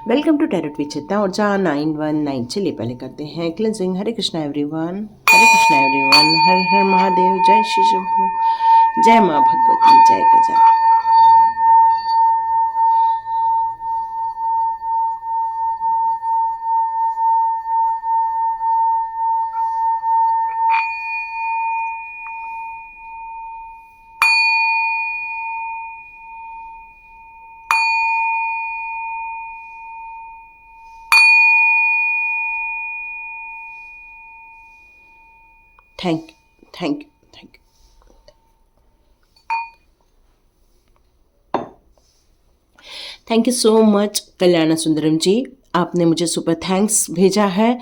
Welcome to tarot विचित्रा और जहाँ 919। चलिए पहले करते हैं cleansing. Hare Krishna everyone, Hare Krishna everyone, हर हर महादेव, जय श्री शंभू, जय माँ भगवती, जय Gaja. Thank you, thank you, thank you, thank you so much Kalyan Sundaram ji. आपने मुझे सुपर थैंक्स भेजा है।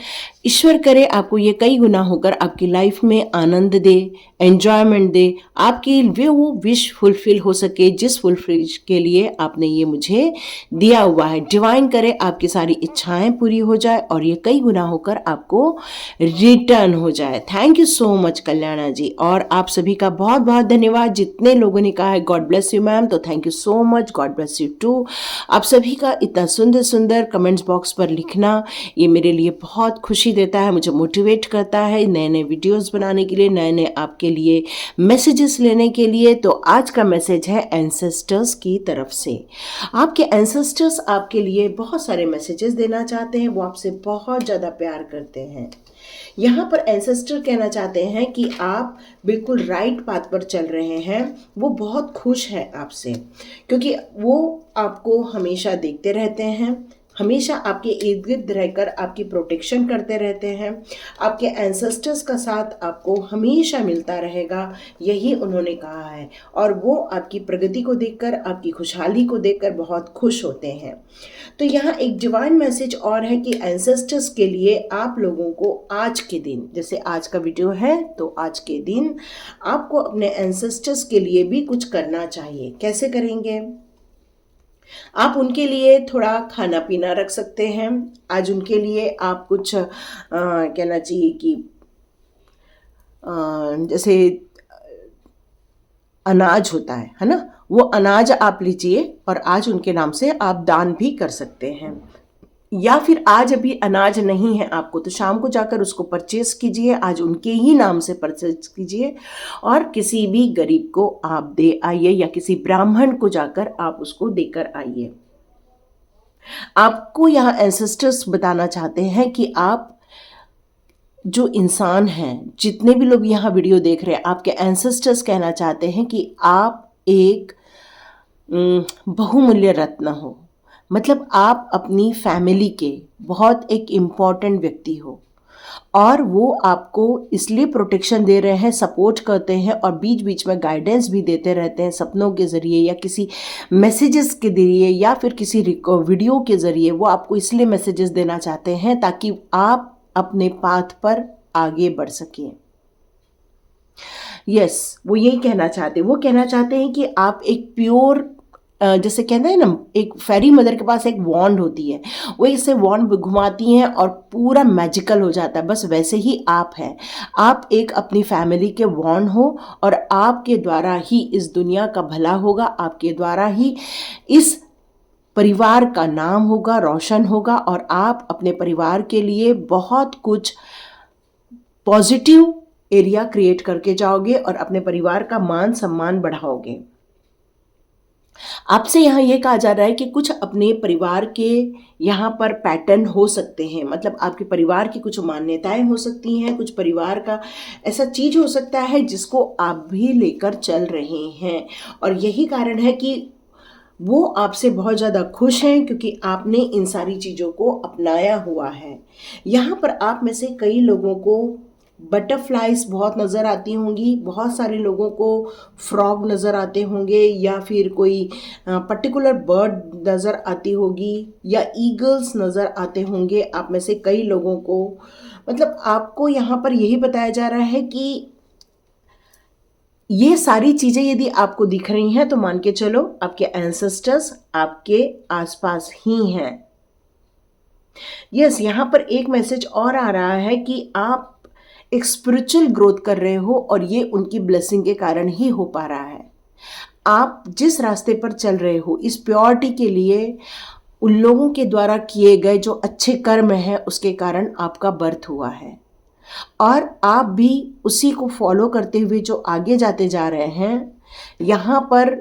ईश्वर करे आपको ये कई गुना होकर आपकी लाइफ में आनंद दे, एंजॉयमेंट दे, आपकी वो विश फुलफिल हो सके जिस फुलफिल के लिए आपने ये मुझे दिया हुआ है। डिवाइन करे आपकी सारी इच्छाएं पूरी हो जाए और ये कई गुना होकर आपको रिटर्न हो जाए। थैंक यू सो मच कल्याणा जी, और आप सभी का बहुत बहुत धन्यवाद। जितने लोगों ने कहा है गॉड ब्लेस यू मैम, तो thank you so much, god bless you too. आप सभी का इतना सुंदर सुंदर कमेंट्स बॉक्स पर लिखना ये मेरे लिए बहुत खुशी देता है, मुझे मोटिवेट करता है नए नए वीडियोस बनाने के लिए, नए नए आपके लिए मैसेजेस लेने के लिए। तो आज का मैसेज है एंसेस्टर्स की तरफ से। आपके एंसेस्टर्स आपके लिए बहुत सारे मैसेजेस देना चाहते हैं, वो आपसे बहुत ज़्यादा प्यार करते हैं। यहाँ पर एंसेस्टर कहना चाहते हैं कि आप बिल्कुल राइट पाथ पर चल रहे हैं। वो बहुत खुश है आपसे, क्योंकि वो आपको हमेशा देखते रहते हैं, हमेशा आपके इर्द गिर्द रहकर आपकी प्रोटेक्शन करते रहते हैं। आपके एंसेस्टर्स का साथ आपको हमेशा मिलता रहेगा, यही उन्होंने कहा है। और वो आपकी प्रगति को देखकर, आपकी खुशहाली को देखकर बहुत खुश होते हैं। तो यहाँ एक डिवाइन मैसेज और है कि एंसेस्टर्स के लिए आप लोगों को आज के दिन, जैसे आज का वीडियो है, तो आज के दिन आपको अपने एंसेस्टर्स के लिए भी कुछ करना चाहिए। कैसे करेंगे? आप उनके लिए थोड़ा खाना पीना रख सकते हैं। आज उनके लिए आप कुछ कहना चाहिए कि जैसे अनाज होता है ना, वो अनाज आप लीजिए और आज उनके नाम से आप दान भी कर सकते हैं। या फिर आज अभी अनाज नहीं है आपको, तो शाम को जाकर उसको परचेस कीजिए, आज उनके ही नाम से परचेस कीजिए और किसी भी गरीब को आप दे आइए, या किसी ब्राह्मण को जाकर आप उसको देकर आइए। आपको यहाँ एंसेस्टर्स बताना चाहते हैं कि आप जो इंसान हैं, जितने भी लोग यहाँ वीडियो देख रहे हैं, आपके एंसेस्टर्स कहना चाहते हैं कि आप एक बहुमूल्य रत्न हो। मतलब आप अपनी फैमिली के बहुत एक इम्पॉर्टेंट व्यक्ति हो, और वो आपको इसलिए प्रोटेक्शन दे रहे हैं, सपोर्ट करते हैं और बीच बीच में गाइडेंस भी देते रहते हैं, सपनों के ज़रिए या किसी मैसेजेस के ज़रिए या फिर किसी वीडियो के ज़रिए। वो आपको इसलिए मैसेजेस देना चाहते हैं ताकि आप अपने पाथ पर आगे बढ़ सकें। यस, वो यही कहना चाहते हैं। वो कहना चाहते हैं कि आप एक प्योर, जैसे कहते हैं ना, एक फेरी मदर के पास एक वॉन्ड होती है, वो इसे वॉन्ड घुमाती हैं और पूरा मैजिकल हो जाता है, बस वैसे ही आप हैं। आप एक अपनी फैमिली के वॉन्ड हो और आपके द्वारा ही इस दुनिया का भला होगा, आपके द्वारा ही इस परिवार का नाम होगा, रोशन होगा, और आप अपने परिवार के लिए बहुत कुछ पॉजिटिव एरिया क्रिएट करके जाओगे और अपने परिवार का मान सम्मान बढ़ाओगे। आपसे यहाँ ये कहा जा रहा है कि कुछ अपने परिवार के यहाँ पर पैटर्न हो सकते हैं, मतलब आपके परिवार की कुछ मान्यताएं हो सकती हैं, कुछ परिवार का ऐसा चीज हो सकता है जिसको आप भी लेकर चल रहे हैं, और यही कारण है कि वो आपसे बहुत ज़्यादा खुश हैं, क्योंकि आपने इन सारी चीज़ों को अपनाया हुआ है। यहाँ पर आप में से कई लोगों को बटरफ्लाइज बहुत नज़र आती होंगी, बहुत सारे लोगों को फ्रॉग नज़र आते होंगे, या फिर कोई पर्टिकुलर बर्ड नज़र आती होगी, या ईगल्स नज़र आते होंगे आप में से कई लोगों को। मतलब आपको यहाँ पर यही बताया जा रहा है कि ये सारी चीज़ें यदि आपको दिख रही हैं तो मान के चलो आपके एंसेस्टर्स आपके आसपास ही हैं। यस, यहाँ पर एक मैसेज और आ रहा है कि आप एक स्पिरिचुअल ग्रोथ कर रहे हो, और ये उनकी ब्लेसिंग के कारण ही हो पा रहा है। आप जिस रास्ते पर चल रहे हो, इस प्योरिटी के लिए उन लोगों के द्वारा किए गए जो अच्छे कर्म हैं उसके कारण आपका बर्थ हुआ है, और आप भी उसी को फॉलो करते हुए जो आगे जाते जा रहे हैं, यहाँ पर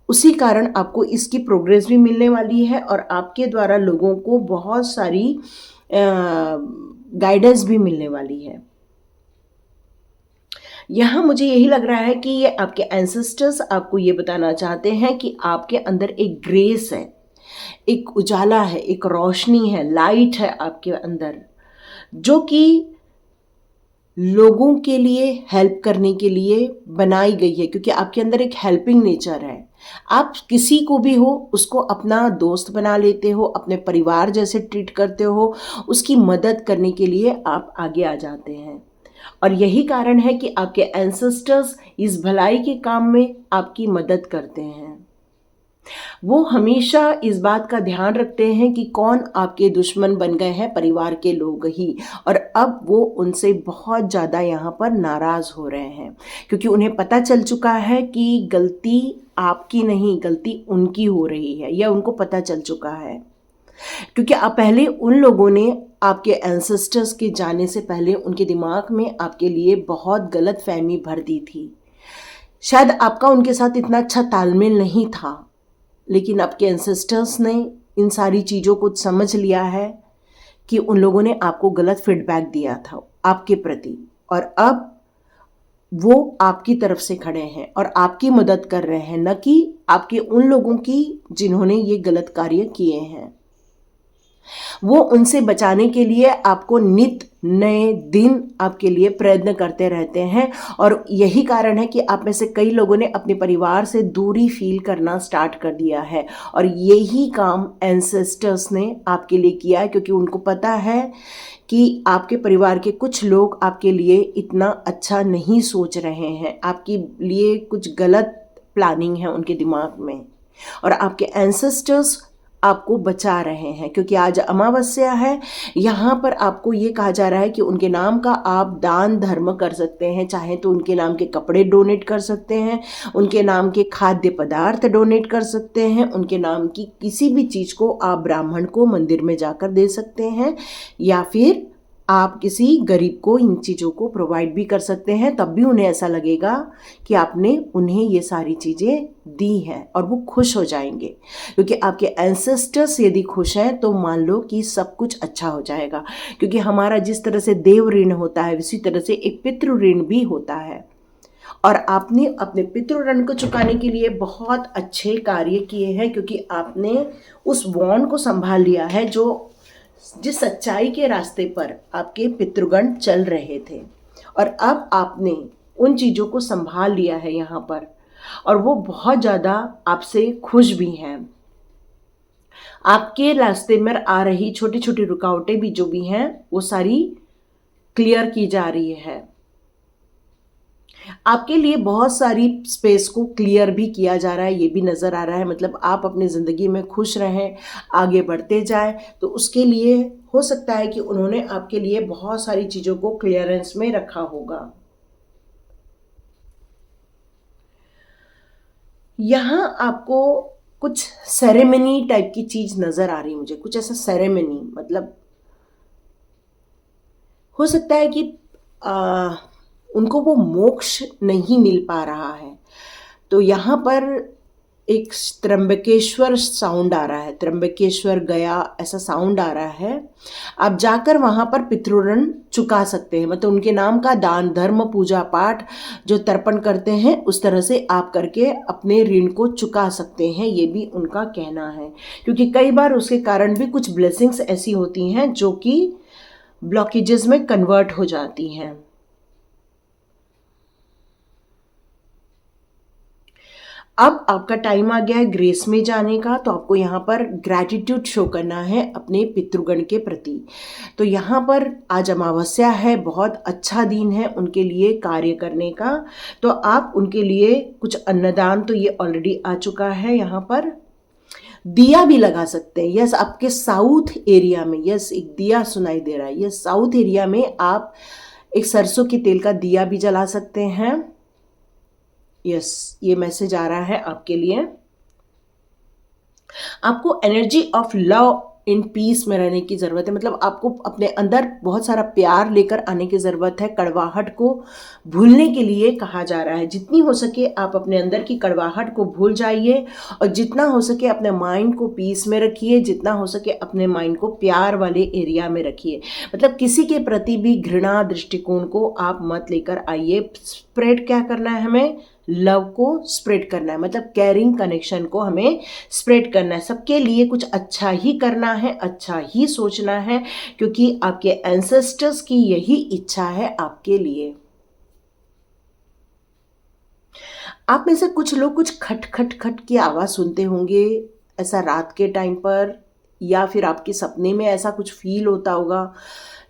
उसी कारण आपको इसकी प्रोग्रेस भी मिलने वाली है और आपके द्वारा लोगों को बहुत सारी गाइडेंस भी मिलने वाली है। यहाँ मुझे यही लग रहा है कि ये आपके एंसेस्टर्स आपको ये बताना चाहते हैं कि आपके अंदर एक ग्रेस है, एक उजाला है, एक रोशनी है, लाइट है आपके अंदर, जो कि लोगों के लिए हेल्प करने के लिए बनाई गई है, क्योंकि आपके अंदर एक हेल्पिंग नेचर है। आप किसी को भी हो उसको अपना दोस्त बना लेते हो, अपने परिवार जैसे ट्रीट करते हो, उसकी मदद करने के लिए आप आगे आ जाते हैं। और यही कारण है कि आपके एंसेस्टर्स इस भलाई के काम में आपकी मदद करते हैं। वो हमेशा इस बात का ध्यान रखते हैं कि कौन आपके दुश्मन बन गए हैं, परिवार के लोग ही, और अब वो उनसे बहुत ज़्यादा यहाँ पर नाराज़ हो रहे हैं, क्योंकि उन्हें पता चल चुका है कि गलती आपकी नहीं, गलती उनकी हो रही है, यह उनको पता चल चुका है। क्योंकि आप पहले उन लोगों ने आपके एंसेस्टर्स के जाने से पहले उनके दिमाग में आपके लिए बहुत गलत फहमी भर दी थी। शायद आपका उनके साथ इतना अच्छा तालमेल नहीं था, लेकिन आपके एंसेस्टर्स ने इन सारी चीज़ों को समझ लिया है कि उन लोगों ने आपको गलत फीडबैक दिया था आपके प्रति, और अब वो आपकी तरफ से खड़े हैं और आपकी मदद कर रहे हैं, न कि आपके उन लोगों की जिन्होंने ये गलत कार्य किए हैं। वो उनसे बचाने के लिए आपको नित नए दिन आपके लिए प्रयत्न करते रहते हैं, और यही कारण है कि आप में से कई लोगों ने अपने परिवार से दूरी फील करना स्टार्ट कर दिया है, और यही काम एंसेस्टर्स ने आपके लिए किया है, क्योंकि उनको पता है कि आपके परिवार के कुछ लोग आपके लिए इतना अच्छा नहीं सोच रहे हैं, आपके लिए कुछ गलत प्लानिंग है उनके दिमाग में, और आपके एंसेस्टर्स आपको बचा रहे हैं। क्योंकि आज अमावस्या है, यहाँ पर आपको ये कहा जा रहा है कि उनके नाम का आप दान धर्म कर सकते हैं, चाहे तो उनके नाम के कपड़े डोनेट कर सकते हैं, उनके नाम के खाद्य पदार्थ डोनेट कर सकते हैं, उनके नाम की किसी भी चीज़ को आप ब्राह्मण को मंदिर में जाकर दे सकते हैं, या फिर आप किसी गरीब को इन चीज़ों को प्रोवाइड भी कर सकते हैं। तब भी उन्हें ऐसा लगेगा कि आपने उन्हें ये सारी चीज़ें दी हैं, और वो खुश हो जाएंगे, क्योंकि आपके एंसेस्टर्स यदि खुश हैं तो मान लो कि सब कुछ अच्छा हो जाएगा। क्योंकि हमारा जिस तरह से देव ऋण होता है, उसी तरह से एक पितृ ऋण भी होता है, और आपने अपने पितृ ऋण को चुकाने के लिए बहुत अच्छे कार्य किए हैं, क्योंकि आपने उस वॉन्ड को संभाल लिया है जो जिस सच्चाई के रास्ते पर आपके पितृगण चल रहे थे, और अब आपने उन चीज़ों को संभाल लिया है यहाँ पर, और वो बहुत ज़्यादा आपसे खुश भी हैं। आपके रास्ते में आ रही छोटी छोटी रुकावटें भी जो भी हैं वो सारी क्लियर की जा रही है। आपके लिए बहुत सारी स्पेस को क्लियर भी किया जा रहा है, ये भी नज़र आ रहा है। मतलब आप अपनी ज़िंदगी में खुश रहें, आगे बढ़ते जाएं, तो उसके लिए हो सकता है कि उन्होंने आपके लिए बहुत सारी चीज़ों को क्लियरेंस में रखा होगा। यहाँ आपको कुछ सेरेमनी टाइप की चीज़ नज़र आ रही है मुझे, कुछ ऐसा सेरेमनी, मतलब हो सकता है कि उनको वो मोक्ष नहीं मिल पा रहा है, तो यहाँ पर एक त्र्यंबकेश्वर साउंड आ रहा है, त्र्यंबकेश्वर गया ऐसा साउंड आ रहा है। आप जाकर वहाँ पर पितृऋण चुका सकते हैं, मतलब उनके नाम का दान धर्म पूजा पाठ जो तर्पण करते हैं उस तरह से आप करके अपने ऋण को चुका सकते हैं, ये भी उनका कहना है। क्योंकि कई बार उसके कारण भी कुछ ब्लेसिंग्स ऐसी होती हैं जो कि ब्लॉकेजेस में कन्वर्ट हो जाती हैं। अब आपका टाइम आ गया है ग्रेस में जाने का, तो आपको यहाँ पर ग्रैटिट्यूड शो करना है अपने पितृगण के प्रति। तो यहाँ पर आज अमावस्या है, बहुत अच्छा दिन है उनके लिए कार्य करने का, तो आप उनके लिए कुछ अन्नदान, तो ये ऑलरेडी आ चुका है, यहाँ पर दिया भी लगा सकते हैं। यस, आपके साउथ एरिया में, यस एक दिया सुनाई दे रहा है, यस साउथ एरिया में आप एक सरसों के तेल का दिया भी जला सकते हैं। यस, ये मैसेज आ रहा है आपके लिए। आपको energy of love in peace में रहने की ज़रूरत है। मतलब आपको अपने अंदर बहुत सारा प्यार लेकर आने की ज़रूरत है। कड़वाहट को भूलने के लिए कहा जा रहा है, जितनी हो सके आप अपने अंदर की कड़वाहट को भूल जाइए और जितना हो सके अपने माइंड को पीस में रखिए, जितना हो सके अपने माइंड को प्यार वाले एरिया में रखिए। मतलब किसी के प्रति भी घृणा दृष्टिकोण को आप मत लेकर आइए। स्प्रेड क्या करना है, हमें लव को स्प्रेड करना है, मतलब कैरिंग कनेक्शन को हमें स्प्रेड करना है। सबके लिए कुछ अच्छा ही करना है, अच्छा ही सोचना है, क्योंकि आपके एंसेस्टर्स की यही इच्छा है आपके लिए। आप में से कुछ लोग कुछ खट खट खट की आवाज़ सुनते होंगे, ऐसा रात के टाइम पर, या फिर आपके सपने में ऐसा कुछ फील होता होगा,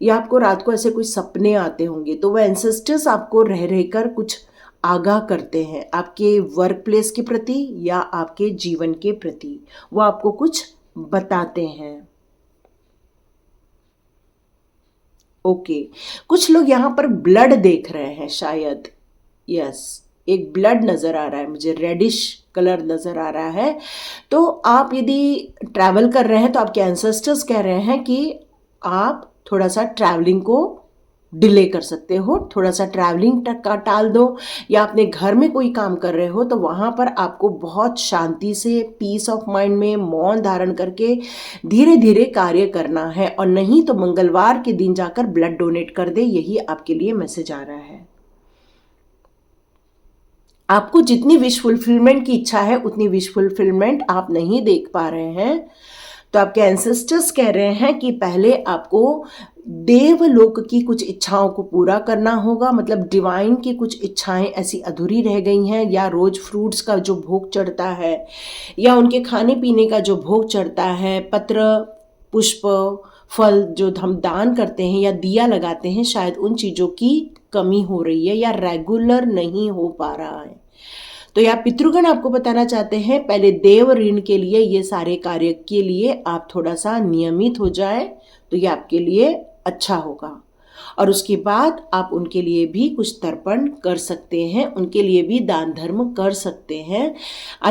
या आपको रात को ऐसे कुछ सपने आते होंगे। तो वह एंसेस्टर्स आपको रह रहकर कुछ आगाह करते हैं आपके वर्क प्लेस के प्रति या आपके जीवन के प्रति। वो आपको कुछ बताते हैं। ओके, कुछ लोग यहाँ पर ब्लड देख रहे हैं शायद। यस, एक ब्लड नज़र आ रहा है मुझे, रेडिश कलर नज़र आ रहा है। तो आप यदि ट्रैवल कर रहे हैं तो आपके एंसेस्टर्स कह रहे हैं कि आप थोड़ा सा ट्रैवलिंग को डिले कर सकते हो, थोड़ा सा ट्रैवलिंग का टाल दो, या अपने घर में कोई काम कर रहे हो तो वहाँ पर आपको बहुत शांति से पीस ऑफ माइंड में मौन धारण करके धीरे धीरे कार्य करना है। और नहीं तो मंगलवार के दिन जाकर ब्लड डोनेट कर दे, यही आपके लिए मैसेज आ रहा है। आपको जितनी विश फुलफिलमेंट की इच्छा है उतनी विश फुलफिलमेंट आप नहीं देख पा रहे हैं। तो आपके एंसेस्टर्स कह रहे हैं कि पहले आपको देवलोक की कुछ इच्छाओं को पूरा करना होगा। मतलब डिवाइन की कुछ इच्छाएं ऐसी अधूरी रह गई हैं, या रोज फ्रूट्स का जो भोग चढ़ता है, या उनके खाने पीने का जो भोग चढ़ता है, पत्र पुष्प फल जो हम दान करते हैं या दिया लगाते हैं, शायद उन चीज़ों की कमी हो रही है या रेगुलर नहीं हो पा रहा है। तो यहाँ पितृगण आपको बताना चाहते हैं पहले देव ऋण के लिए, ये सारे कार्य के लिए आप थोड़ा सा नियमित हो जाए तो ये आपके लिए अच्छा होगा। और उसके बाद आप उनके लिए भी कुछ तर्पण कर सकते हैं, उनके लिए भी दान धर्म कर सकते हैं।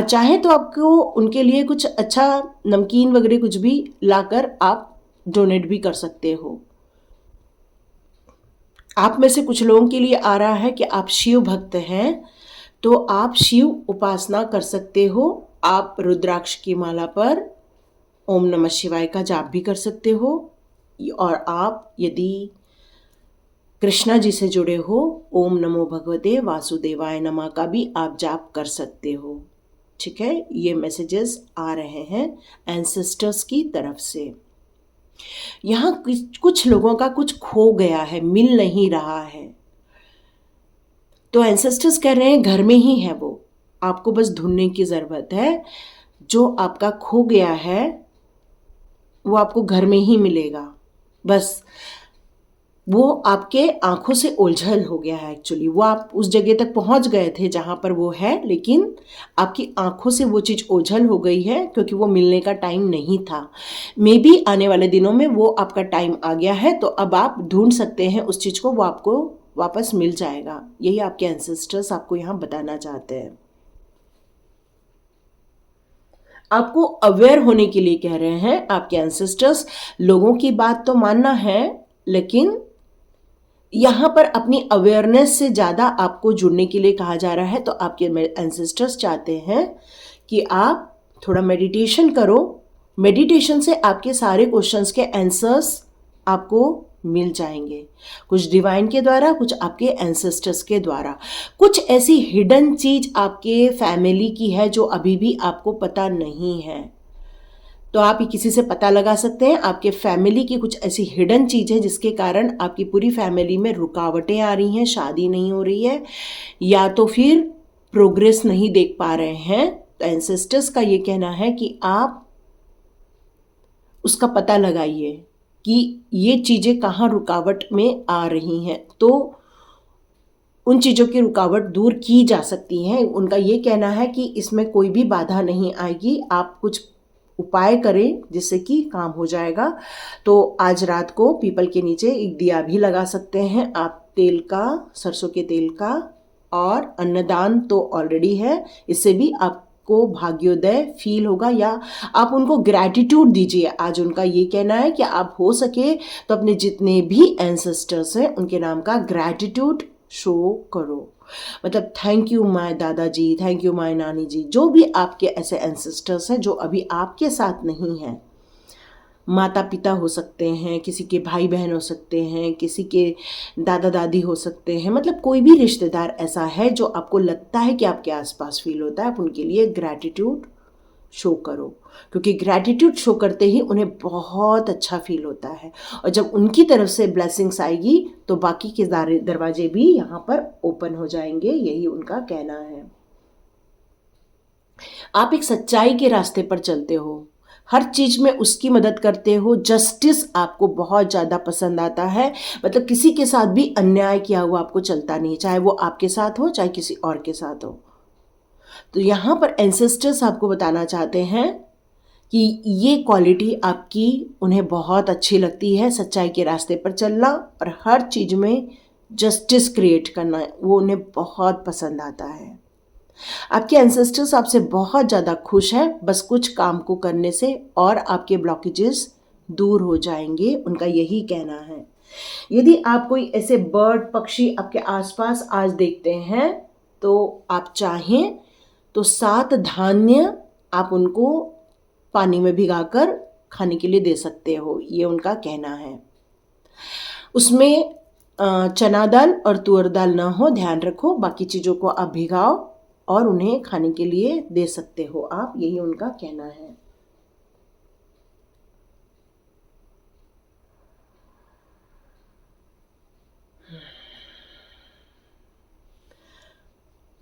चाहे तो आपको उनके लिए कुछ अच्छा नमकीन वगैरह कुछ भी लाकर आप डोनेट भी कर सकते हो। आप में से कुछ लोगों के लिए आ रहा है कि आप शिव भक्त हैं, तो आप शिव उपासना कर सकते हो। आप रुद्राक्ष की माला पर ओम नमः शिवाय का जाप भी कर सकते हो, और आप यदि कृष्णा जी से जुड़े हो, ओम नमो भगवते वासुदेवाय नमः का भी आप जाप कर सकते हो। ठीक है, ये मैसेजेस आ रहे हैं एंसेस्टर्स की तरफ से। यहाँ कुछ लोगों का कुछ खो गया है, मिल नहीं रहा है, तो एंसेस्टर्स कह रहे हैं घर में ही है वो, आपको बस ढूंढने की ज़रूरत है। जो आपका खो गया है वो आपको घर में ही मिलेगा। बस वो आपके आंखों से ओझल हो गया है। एक्चुअली वो आप उस जगह तक पहुंच गए थे जहां पर वो है, लेकिन आपकी आंखों से वो चीज़ ओझल हो गई है क्योंकि वो मिलने का टाइम नहीं था। मे बी आने वाले दिनों में वो आपका टाइम आ गया है, तो अब आप ढूंढ सकते हैं उस चीज़ को, वो आपको वापस मिल जाएगा। यही आपके एंसेस्टर्स आपको यहाँ बताना चाहते हैं। आपको अवेयर होने के लिए कह रहे हैं आपके एंसेस्टर्स। लोगों की बात तो मानना है, लेकिन यहाँ पर अपनी अवेयरनेस से ज़्यादा आपको जुड़ने के लिए कहा जा रहा है। तो आपके एंसेस्टर्स चाहते हैं कि आप थोड़ा मेडिटेशन करो। मेडिटेशन से आपके सारे क्वेश्चंस के आंसर्स आपको मिल जाएंगे, कुछ डिवाइन के द्वारा, कुछ आपके एंसेस्टर्स के द्वारा। कुछ ऐसी हिडन चीज आपके फैमिली की है जो अभी भी आपको पता नहीं है, तो आप किसी से पता लगा सकते हैं। आपके फैमिली की कुछ ऐसी हिडन चीज़ है जिसके कारण आपकी पूरी फैमिली में रुकावटें आ रही हैं, शादी नहीं हो रही है, या तो फिर प्रोग्रेस नहीं देख पा रहे हैं। तो एंसेस्टर्स का ये कहना है कि आप उसका पता लगाइए कि ये चीज़ें कहाँ रुकावट में आ रही हैं, तो उन चीज़ों की रुकावट दूर की जा सकती हैं। उनका ये कहना है कि इसमें कोई भी बाधा नहीं आएगी, आप कुछ उपाय करें जिससे कि काम हो जाएगा। तो आज रात को पीपल के नीचे एक दिया भी लगा सकते हैं आप, तेल का, सरसों के तेल का। और अन्नदान तो ऑलरेडी है, इससे भी आपको आपको भाग्योदय फील होगा, या आप उनको ग्रैटिट्यूड दीजिए। आज उनका ये कहना है कि आप हो सके तो अपने जितने भी एंसेस्टर्स हैं उनके नाम का ग्रैटिट्यूड शो करो। मतलब थैंक यू माय दादाजी, थैंक यू माय नानी जी, जो भी आपके ऐसे एंसेस्टर्स हैं जो अभी आपके साथ नहीं हैं। माता पिता हो सकते हैं, किसी के भाई बहन हो सकते हैं, किसी के दादा दादी हो सकते हैं, मतलब कोई भी रिश्तेदार ऐसा है जो आपको लगता है कि आपके आसपास फील होता है, आप उनके लिए ग्रैटिट्यूड शो करो, क्योंकि ग्रैटिट्यूड शो करते ही उन्हें बहुत अच्छा फील होता है। और जब उनकी तरफ से ब्लेसिंग्स आएगी तो बाकी के दरवाजे भी यहाँ पर ओपन हो जाएंगे, यही उनका कहना है। आप एक सच्चाई के रास्ते पर चलते हो, हर चीज में उसकी मदद करते हो, जस्टिस आपको बहुत ज़्यादा पसंद आता है। मतलब किसी के साथ भी अन्याय किया हुआ आपको चलता नहीं, चाहे वो आपके साथ हो चाहे किसी और के साथ हो। तो यहाँ पर एंसेस्टर्स आपको बताना चाहते हैं कि ये क्वालिटी आपकी उन्हें बहुत अच्छी लगती है, सच्चाई के रास्ते पर चलना और हर चीज़ में जस्टिस क्रिएट करना, वो उन्हें बहुत पसंद आता है। आपके एंसेस्टर्स आपसे बहुत ज़्यादा खुश हैं, बस कुछ काम को करने से और आपके ब्लॉकेजेस दूर हो जाएंगे, उनका यही कहना है। यदि आप कोई ऐसे बर्ड पक्षी आपके आसपास आज देखते हैं तो आप चाहें तो 7 धान्य आप उनको पानी में भिगाकर खाने के लिए दे सकते हो, ये उनका कहना है। उसमें चना दाल और तुअर दाल ना हो, ध्यान रखो। बाकी चीज़ों को आप भिगाओ और उन्हें खाने के लिए दे सकते हो आप, यही उनका कहना है।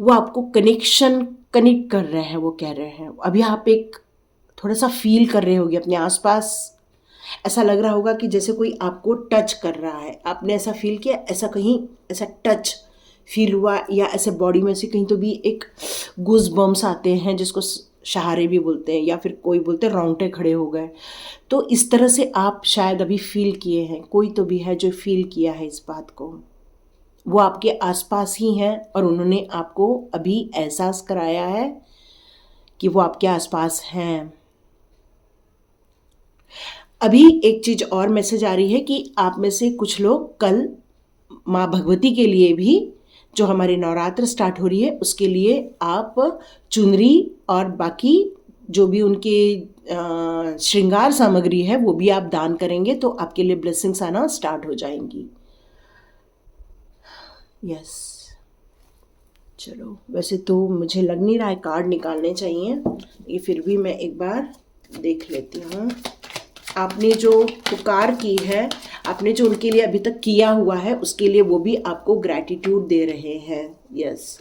वो आपको कनेक्ट कर रहे हैं, वो कह रहे हैं अभी आप एक थोड़ा सा फील कर रहे होगे अपने आसपास, ऐसा लग रहा होगा कि जैसे कोई आपको टच कर रहा है। आपने ऐसा फील किया, ऐसा कहीं ऐसा टच फील हुआ, या ऐसे बॉडी में से कहीं तो भी एक गूज बम्स आते हैं जिसको शहारे भी बोलते हैं, या फिर कोई बोलते हैं रोंगटे खड़े हो गए। तो इस तरह से आप शायद अभी फील किए हैं, कोई तो भी है जो फील किया है इस बात को। वो आपके आसपास ही हैं और उन्होंने आपको अभी एहसास कराया है कि वो आपके आसपास हैं। अभी एक चीज़ और मैसेज आ रही है कि आप में से कुछ लोग कल माँ भगवती के लिए भी, जो हमारे नवरात्र स्टार्ट हो रही है उसके लिए आप चुनरी और बाकी जो भी उनके श्रृंगार सामग्री है वो भी आप दान करेंगे, तो आपके लिए ब्लेसिंग्स आना स्टार्ट हो जाएंगी। यस, चलो वैसे तो मुझे लग नहीं रहा है कार्ड निकालने चाहिए, ये फिर भी मैं एक बार देख लेती हूँ। आपने जो पुकार की है, आपने जो उनके लिए अभी तक किया हुआ है उसके लिए वो भी आपको ग्रैटिट्यूड दे रहे हैं। यस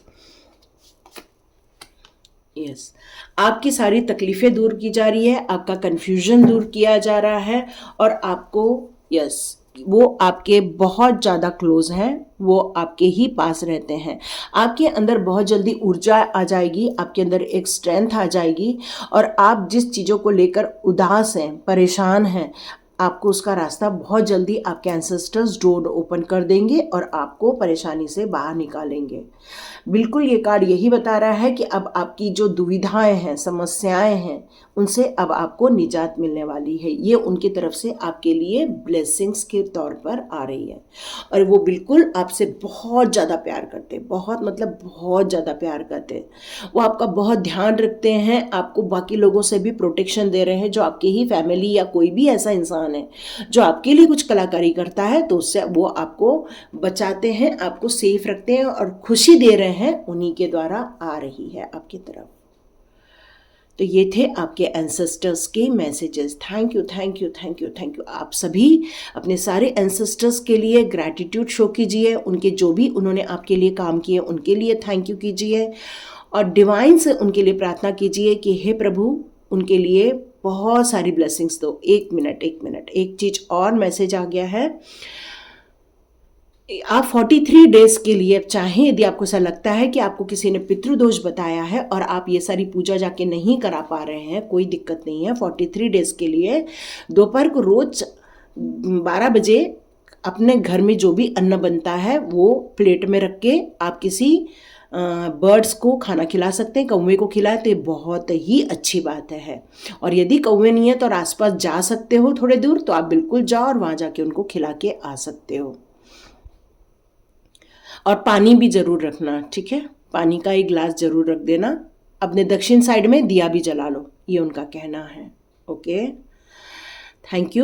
यस, आपकी सारी तकलीफ़ें दूर की जा रही है, आपका कन्फ्यूजन दूर किया जा रहा है, और आपको यस वो आपके बहुत ज़्यादा क्लोज हैं, वो आपके ही पास रहते हैं। आपके अंदर बहुत जल्दी ऊर्जा आ जाएगी, आपके अंदर एक स्ट्रेंथ आ जाएगी, और आप जिस चीज़ों को लेकर उदास हैं, परेशान हैं, आपको उसका रास्ता बहुत जल्दी आपके एंसेस्टर्स डोर ओपन कर देंगे और आपको परेशानी से बाहर निकालेंगे। बिल्कुल ये कार्ड यही बता रहा है कि अब आपकी जो दुविधाएं हैं, समस्याएं हैं, उनसे अब आपको निजात मिलने वाली है। ये उनकी तरफ से आपके लिए ब्लेसिंग्स के तौर पर आ रही है, और वो बिल्कुल आपसे बहुत ज़्यादा प्यार करते हैं, बहुत मतलब बहुत ज़्यादा प्यार करते हैं। वो आपका बहुत ध्यान रखते हैं, आपको बाकी लोगों से भी प्रोटेक्शन दे रहे हैं। जो आपकी ही फैमिली या कोई भी ऐसा इंसान है जो आपके लिए कुछ कलाकारी करता है तो उससे वो आपको बचाते हैं, आपको सेफ रखते हैं, और खुशी दे रहे हैं उन्हीं के द्वारा आ रही है आपकी तरफ। तो ये थे आपके एंसेस्टर्स के messages. Thank you thank you thank you thank you. आप सभी अपने सारे एंसेस्टर्स के लिए ग्रैटिट्यूड शो कीजिए, उनके जो भी उन्होंने आपके लिए काम किए उनके लिए थैंक यू कीजिए, और डिवाइन से उनके लिए प्रार्थना कीजिए कि हे प्रभु उनके लिए बहुत सारी ब्लेसिंग्स दो। एक मिनट एक चीज़ और मैसेज आ गया है। आप 43 डेज के लिए चाहें, यदि आपको ऐसा लगता है कि आपको किसी ने पितृदोष बताया है और आप ये सारी पूजा जाके नहीं करा पा रहे हैं, कोई दिक्कत नहीं है। 43 डेज के लिए दोपहर को रोज 12 बजे अपने घर में जो भी अन्न बनता है वो प्लेट में रख के आप किसी बर्ड्स को खाना खिला सकते हैं, कौवे को खिलाए तो ये बहुत ही अच्छी बात है। और यदि कौवे नहीं है तो और आसपास जा सकते हो थोड़े दूर, तो आप बिल्कुल जाओ और वहाँ जाके उनको खिला के आ सकते हो। और पानी भी ज़रूर रखना, ठीक है, पानी का एक गिलास ज़रूर रख देना। अपने दक्षिण साइड में दिया भी जला लो, ये उनका कहना है। Okay, thank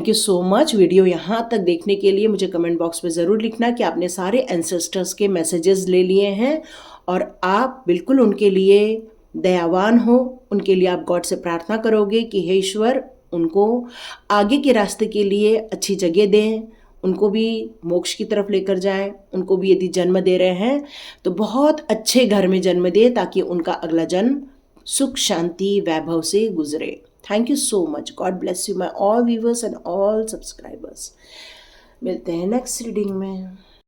you so much. Video यहाँ तक देखने के लिए मुझे कमेंट बॉक्स में ज़रूर लिखना कि आपने सारे एंसेस्टर्स के मैसेजेस ले लिए हैं और आप बिल्कुल उनके लिए दयावान हो, उनके लिए आप गॉड से प्रार्थना करोगे कि हे ईश्वर उनको आगे के रास्ते के लिए अच्छी जगह दें, उनको भी मोक्ष की तरफ लेकर जाएं, उनको भी यदि जन्म दे रहे हैं तो बहुत अच्छे घर में जन्म दें ताकि उनका अगला जन्म सुख शांति वैभव से गुजरे। Thank you so much. God bless you my all viewers and all subscribers. मिलते हैं नेक्स्ट रीडिंग में।